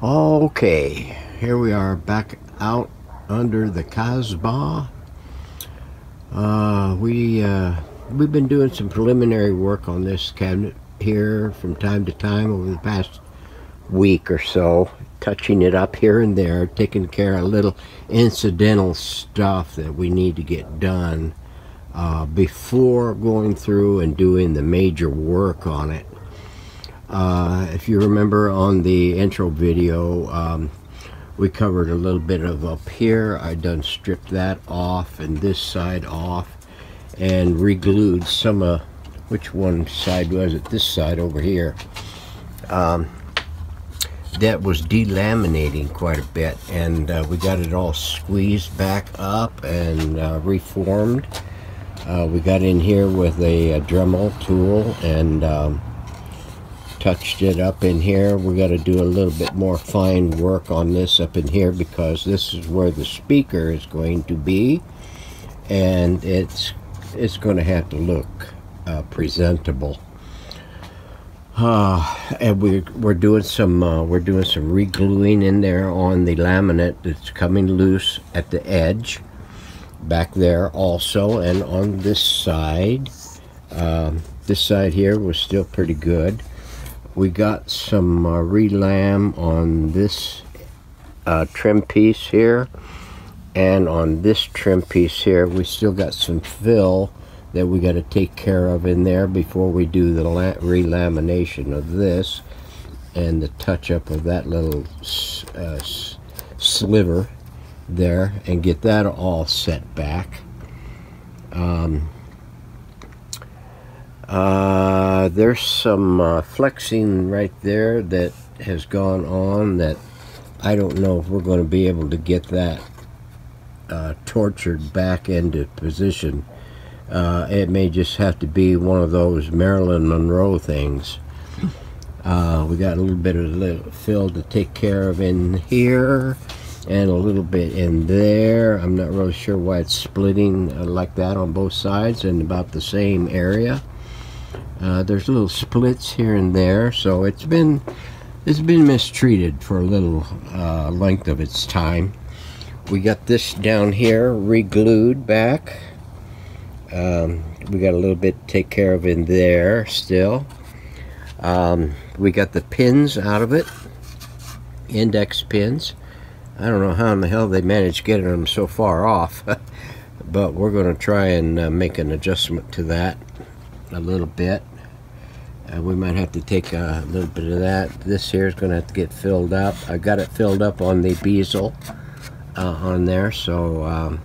Okay, here we are back out under the Casbah. We've been doing some preliminary work on this cabinet here from time to time over the past week or so, touching it up here and there, taking care of little incidental stuff that we need to get done before going through and doing the major work on it. If you remember on the intro video, we covered a little bit of up here. I done stripped that off and this side off and re-glued some of, which one side was it? This side over here. That was delaminating quite a bit, and we got it all squeezed back up and reformed. We got in here with a Dremel tool and touched it up in here. We got to do a little bit more fine work on this up in here because this is where the speaker is going to be, and it's going to have to look presentable. And we're doing some re-gluing in there on the laminate that's coming loose at the edge back there also, and on this side here was still pretty good. We got some relam on this trim piece here, and on this trim piece here we still got some fill that we got to take care of in there before we do the relamination of this and the touch up of that little sliver there and get that all set back. There's some flexing right there that has gone on that I don't know if we're going to be able to get that tortured back into position. It may just have to be one of those Marilyn Monroe things. We got a little bit of fill to take care of in here and a little bit in there. I'm not really sure why it's splitting like that on both sides in about the same area. There's little splits here and there, so it's been mistreated for a little length of its time. We got this down here re-glued back. We got a little bit to take care of in there still. We got the pins out of it, index pins. I don't know how in the hell they managed getting them so far off, but we're going to try and make an adjustment to that a little bit. We might have to take a little bit of that. This here is going to have to get filled up. I got it filled up on the bezel on there, so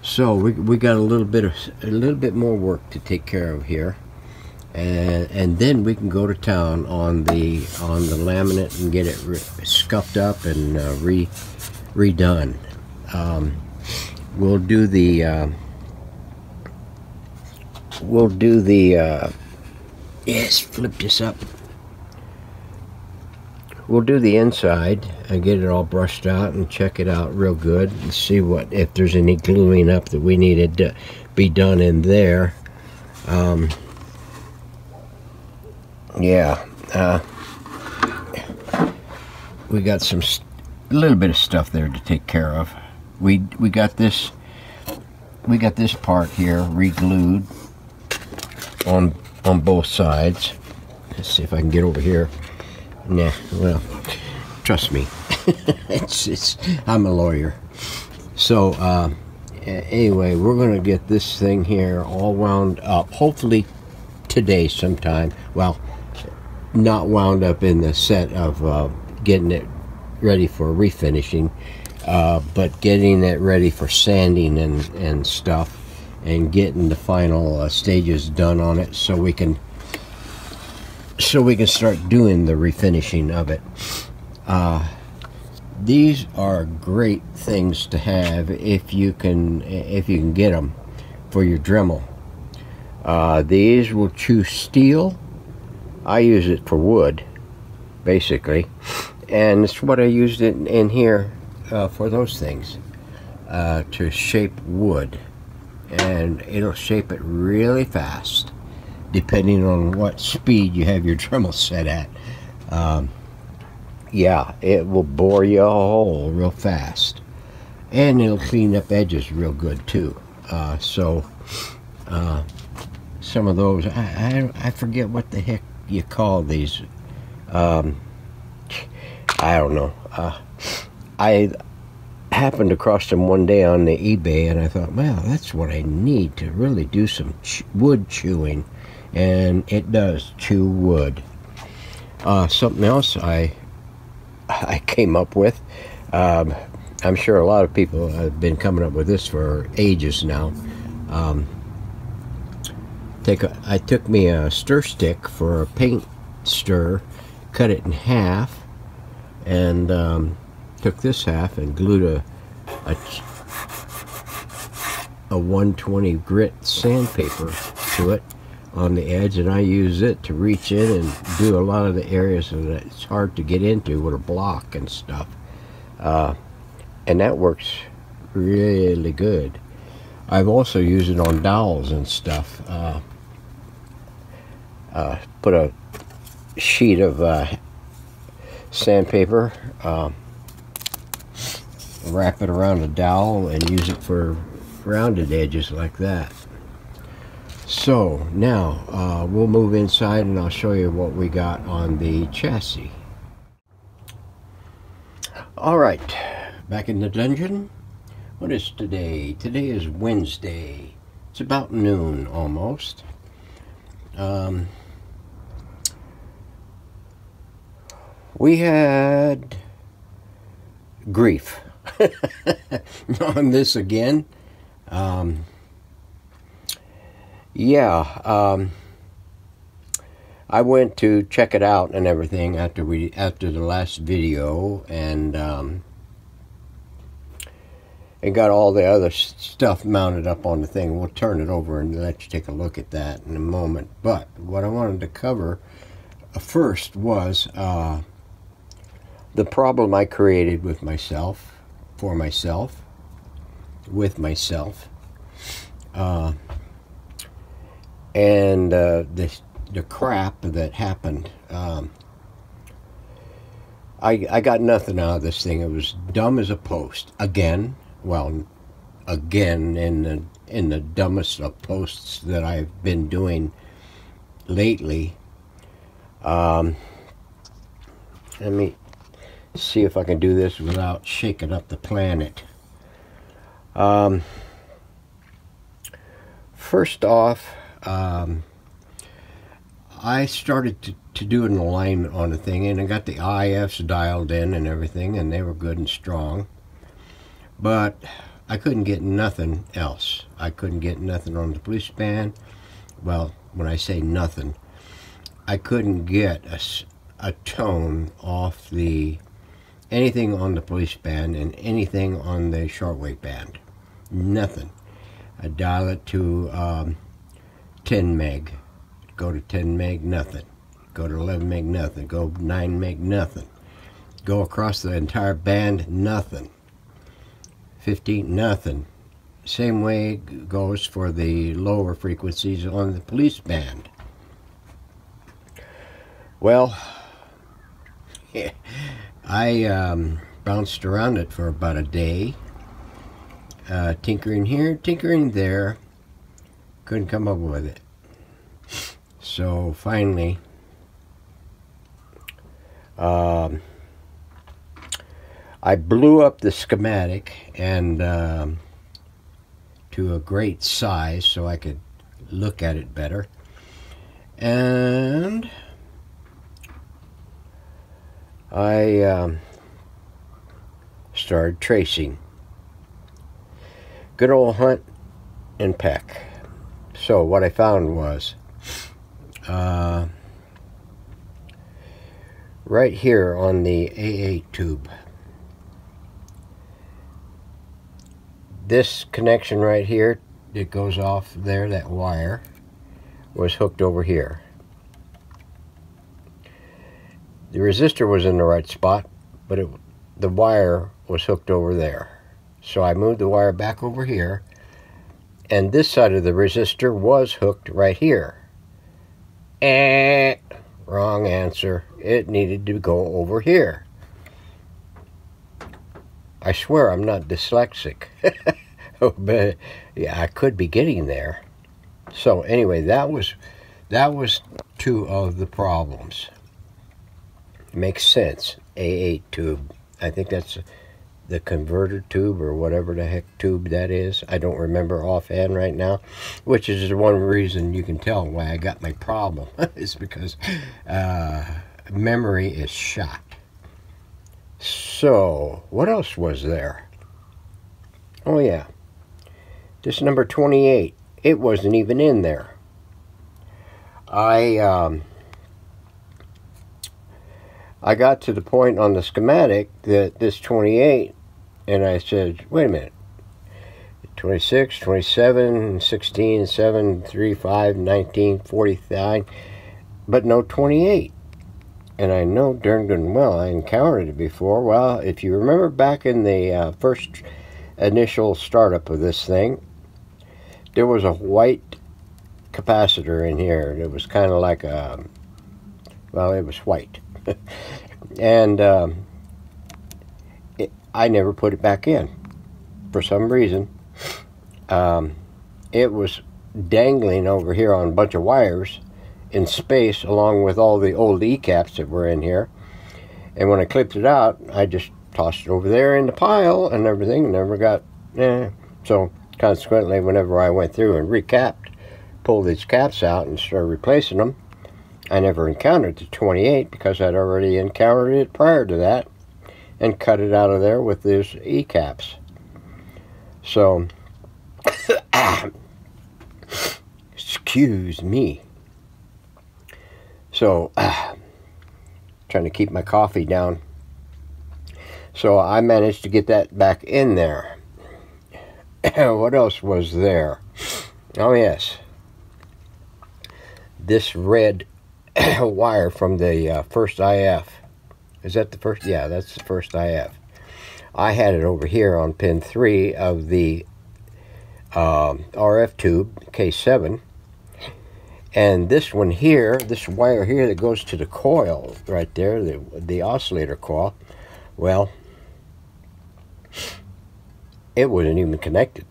so we got a little bit more work to take care of here, and then we can go to town on the laminate and get it scuffed up and redone. We'll do the yes, flip this up. We'll do the inside and get it all brushed out and check it out real good and see if there's any gluing up that we needed to be done in there. We got a little bit of stuff there to take care of. We got this part here re-glued on both sides. Let's see if I can get over here. Nah, well, trust me, I'm a lawyer. So anyway, we're going to get this thing here all wound up, hopefully today sometime. Well, not wound up in the set of getting it ready for refinishing, but getting it ready for sanding and stuff, and getting the final stages done on it so we can start doing the refinishing of it. These are great things to have if you can get them for your Dremel. These will chew steel. I use it for wood, basically, and it's what I used it in here for those things, to shape wood, and it'll shape it really fast depending on what speed you have your Dremel set at. Yeah, it will bore you a hole real fast. And it'll clean up edges real good too. Some of those, I forget what the heck you call these. I don't know. I happened across them one day on the eBay, and I thought, well, that's what I need to really do some wood chewing. And it does chew wood. Something else I came up with. I'm sure a lot of people have been coming up with this for ages now. I took me a stir stick for a paint stir, cut it in half, and took this half and glued a 120 grit sandpaper to it on the edge, and I use it to reach in and do a lot of the areas that it's hard to get into with a block and stuff. And that works really good. I've also used it on dowels and stuff. Put a sheet of sandpaper, wrap it around a dowel, and use it for rounded edges like that. So now we'll move inside and I'll show you what we got on the chassis. Alright, back in the dungeon. What is today? Today is Wednesday. It's about noon almost. We had grief on this again. I went to check it out and everything after the last video, and got all the other stuff mounted up on the thing. We'll turn it over and let you take a look at that in a moment. But what I wanted to cover first was the problem I created with myself, for myself, with myself, and the crap that happened. I got nothing out of this thing. It was dumb as a post. Again, in the dumbest of posts that I've been doing lately. Let me see if I can do this without shaking up the planet. First off, I started to do an alignment on the thing, and I got the IFs dialed in and everything, and they were good and strong. But I couldn't get nothing else. I couldn't get nothing on the police band. Well, when I say nothing, I couldn't get a tone off anything on the police band and anything on the shortwave band. Nothing. I dial it to 10 meg. Go to 10 meg, nothing. Go to 11 meg, nothing. Go 9 meg, nothing. Go across the entire band, nothing. 15, nothing. Same way goes for the lower frequencies on the police band. Well, I bounced around it for about a day, tinkering here, tinkering there. Couldn't come up with it. So finally, I blew up the schematic and to a great size so I could look at it better, and I started tracing. Good old hunt and peck. So what I found was right here on the AA tube, this connection right here that goes off there, that wire, was hooked over here. The resistor was in the right spot, but the wire was hooked over there. So I moved the wire back over here, and this side of the resistor was hooked right here. Wrong answer. It needed to go over here. I swear I'm not dyslexic. But yeah, I could be getting there. So anyway, that was two of the problems. Makes sense. A8 tube. I think that's the converter tube or whatever the heck tube that is. I don't remember offhand right now, which is one reason you can tell why I got my problem. It's because memory is shot. So, what else was there? Oh yeah, this number 28. It wasn't even in there. I got to the point on the schematic that this 28, and I said, wait a minute, 26, 27, 16, 7, 3, 5, 19, 49, but no 28. And I know darn good and well I encountered it before. Well, if you remember back in the first initial startup of this thing, there was a white capacitor in here. It was kind of like a, well, it was white. And I never put it back in for some reason. It was dangling over here on a bunch of wires in space along with all the old E-caps that were in here. And when I clipped it out, I just tossed it over there in the pile and everything. Never got, so consequently, whenever I went through and recapped, pulled these caps out and started replacing them, I never encountered the 28 because I'd already encountered it prior to that and cut it out of there with those E-caps. So, excuse me. So, trying to keep my coffee down. So I managed to get that back in there. What else was there? Oh yes, this red wire from the first IF. Is that the first? Yeah, that's the first IF. I had it over here on pin 3 of the RF tube, K7. And this one here, this wire here that goes to the coil right there, the oscillator coil, well, it wasn't even connected.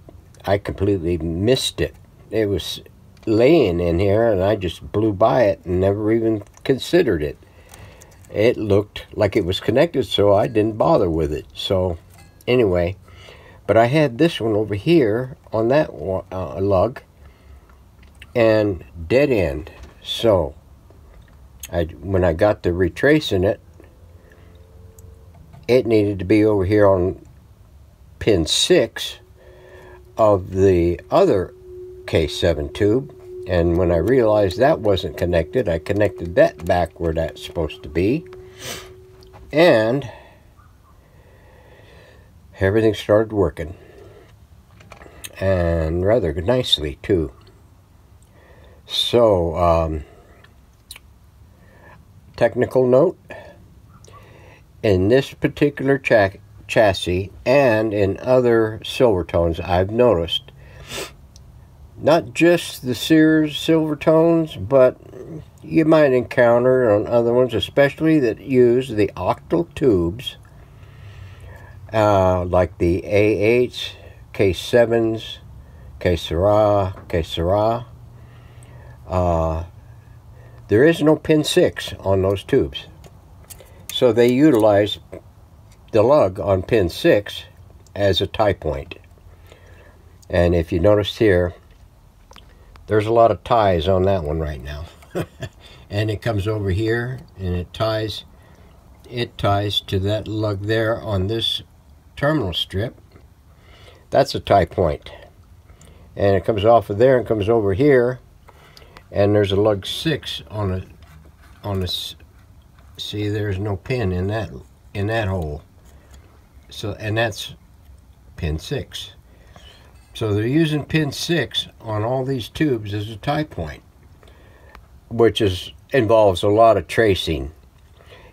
I completely missed it. It was laying in here and I just blew by it and never even considered it. It looked like it was connected, so I didn't bother with it. So anyway, but I had this one over here on that lug and dead end. So when I got to retracing it, it needed to be over here on pin 6 of the other K7 tube. And when I realized that wasn't connected, I connected that back where that's supposed to be. And everything started working. And rather nicely, too. So, technical note. In this particular chassis and in other Silvertones, I've noticed not just the Sears Silvertones, but you might encounter on other ones, especially that use the octal tubes, like the A8s, K7s, K-Sera. There is no pin 6 on those tubes. So they utilize the lug on pin 6 as a tie point. And if you notice here, there's a lot of ties on that one right now. And it comes over here and it ties to that lug there on this terminal strip. That's a tie point. And it comes off of there and comes over here, and there's a lug 6 on a see, there's no pin in that hole. So, and that's pin 6. So they're using pin 6 on all these tubes as a tie point, which involves a lot of tracing.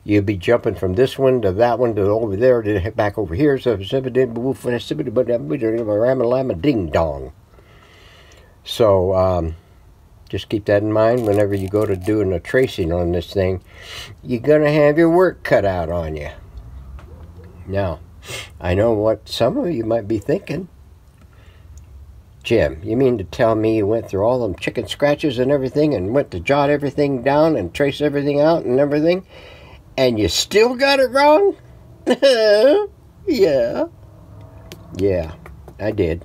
You'd be jumping from this one to that one to over there to back over here. So ding dong. So Just keep that in mind whenever you go to doing a tracing on this thing. You're going to have your work cut out on you. Now, I know what some of you might be thinking. Jim, you mean to tell me you went through all them chicken scratches and everything and went to jot everything down and trace everything out and everything, and you still got it wrong? Yeah. Yeah, I did.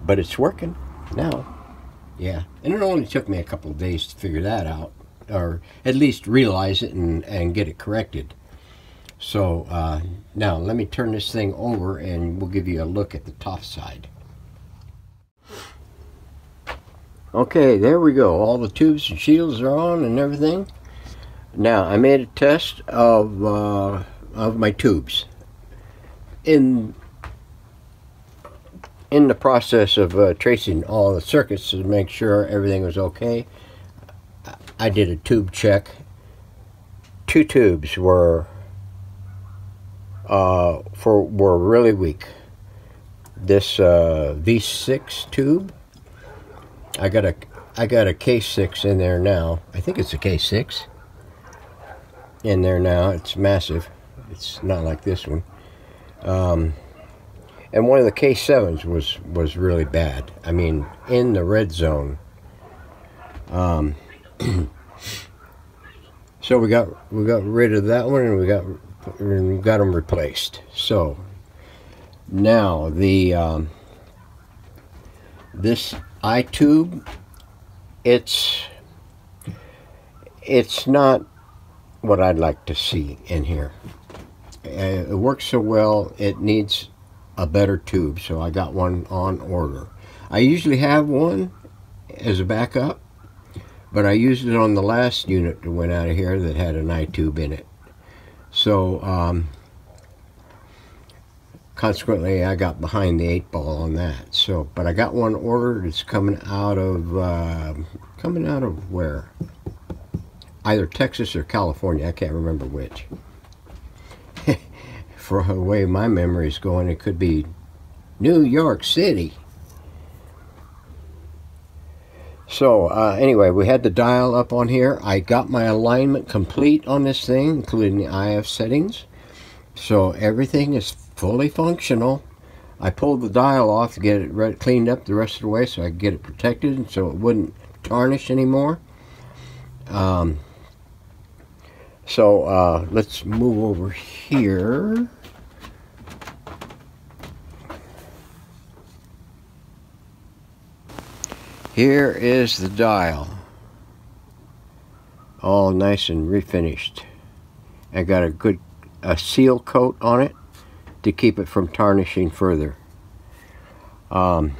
But it's working now. Yeah. And it only took me a couple of days to figure that out, or at least realize it and get it corrected. So now let me turn this thing over and we'll give you a look at the top side. Okay, there we go. All the tubes and shields are on and everything. Now I made a test of my tubes. In the process of tracing all the circuits to make sure everything was okay, I did a tube check. 2 tubes were really weak. This V6 tube, I got a K6 in there now. I think it's a K6 in there now. It's massive. It's not like this one. And one of the K7s was really bad. I mean, in the red zone. So we got rid of that one, and we got them replaced. So now the this eye tube, it's not what I'd like to see in here. It works so well, it needs a better tube, so I got one on order. I usually have one as a backup, but I used it on the last unit that went out of here that had an eye tube in it. So consequently, I got behind the 8 ball on that. So, but I got one ordered. It's coming out of where? Either Texas or California. I can't remember which. For the way my memory is going, it could be New York City. So anyway, we had the dial up on here. I got my alignment complete on this thing, including the IF settings. So everything is fully functional. I pulled the dial off to get it cleaned up the rest of the way so I could get it protected so it wouldn't tarnish anymore. So let's move over here. Here is the dial, all nice and refinished. I got a seal coat on it to keep it from tarnishing further. The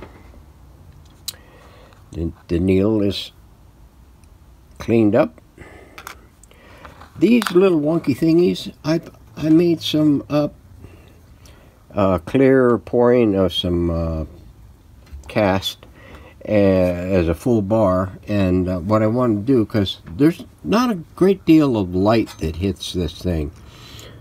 needle is cleaned up. These little wonky thingies, I made some up, clear pouring of some cast as a full bar, and what I want to do, because there's not a great deal of light that hits this thing,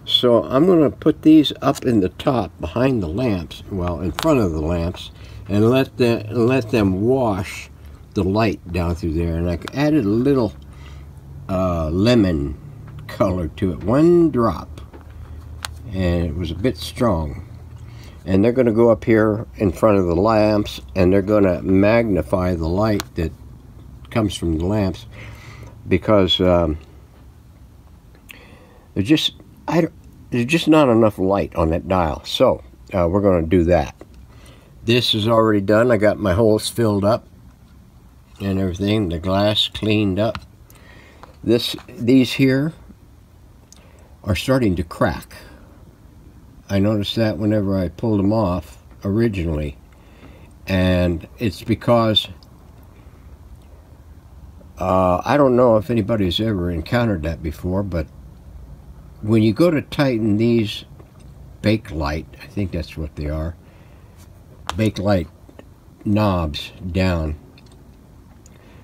so I'm going to put these up in the top behind the lamps, well, in front of the lamps, and let them wash the light down through there. And I added a little lemon color to it, 1 drop, and it was a bit strong. And they're going to go up here in front of the lamps, and they're going to magnify the light that comes from the lamps, because there's just not enough light on that dial. So we're going to do that. This is already done. I got my holes filled up and everything. The glass cleaned up. These here are starting to crack. I noticed that whenever I pulled them off originally, and it's because I don't know if anybody's ever encountered that before, but when you go to tighten these Bakelite, I think that's what they are, Bakelite knobs down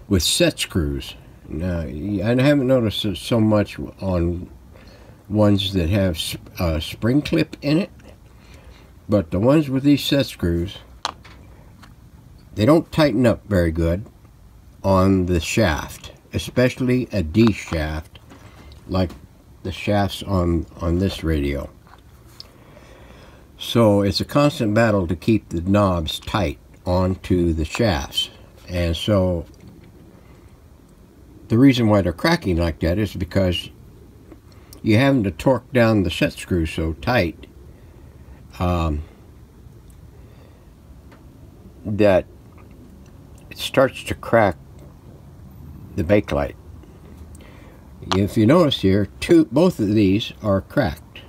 with set screws. Now, I haven't noticed it so much on ones that have a spring clip in it, but the ones with these set screws, they don't tighten up very good, on the shaft, especially a D shaft, like the shafts on this radio. So it's a constant battle to keep the knobs tight onto the shafts. And so the reason why they're cracking like that is because you're having to torque down the set screw so tight that it starts to crack the bakelite. If you notice here, both of these are cracked,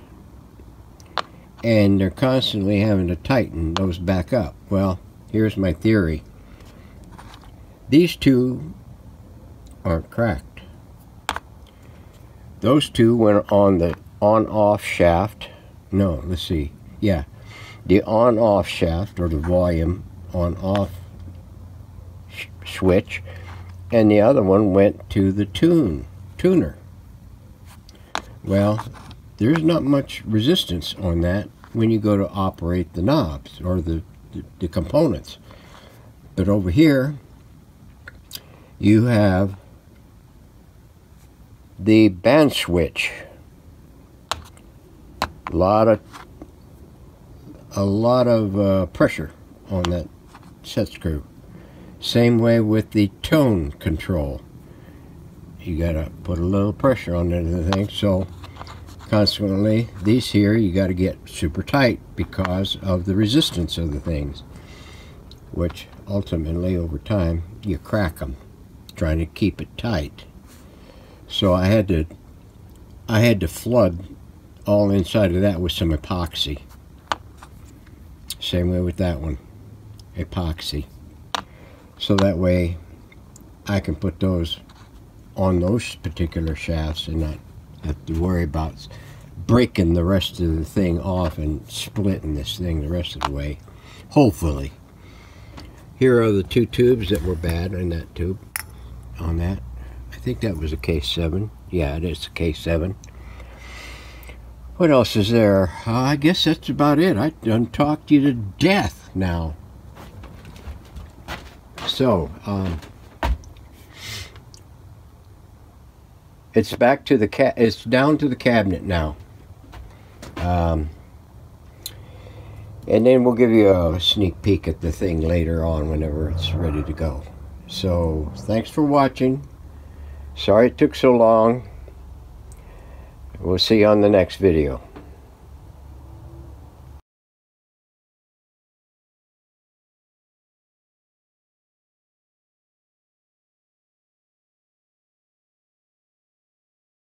and they're constantly having to tighten those back up. Well, here's my theory. These two aren't cracked. Those two went on the on-off shaft. No, let's see. Yeah, the on-off shaft, or the volume on-off switch, and the other one went to the tuner. Well, there's not much resistance on that when you go to operate the knobs or the components. But over here you have the band switch. A lot of pressure on that set screw. Same way with the tone control. You gotta put a little pressure on the thing, so consequently these here you got to get super tight because of the resistance of the things, which ultimately over time you crack them trying to keep it tight. So I had to flood all inside of that with some epoxy. Same way with that one, epoxy, so that way I can put those on those particular shafts and not have to worry about breaking the rest of the thing off and splitting this thing the rest of the way, hopefully. Here are the two tubes that were bad in that tube, on that. I think that was a K7. Yeah, it is a K7. What else is there? I guess that's about it. I done talked you to death now. So, it's back to the it's down to the cabinet now. And then we'll give you a sneak peek at the thing later on whenever it's ready to go. So, thanks for watching. Sorry it took so long. We'll see you on the next video.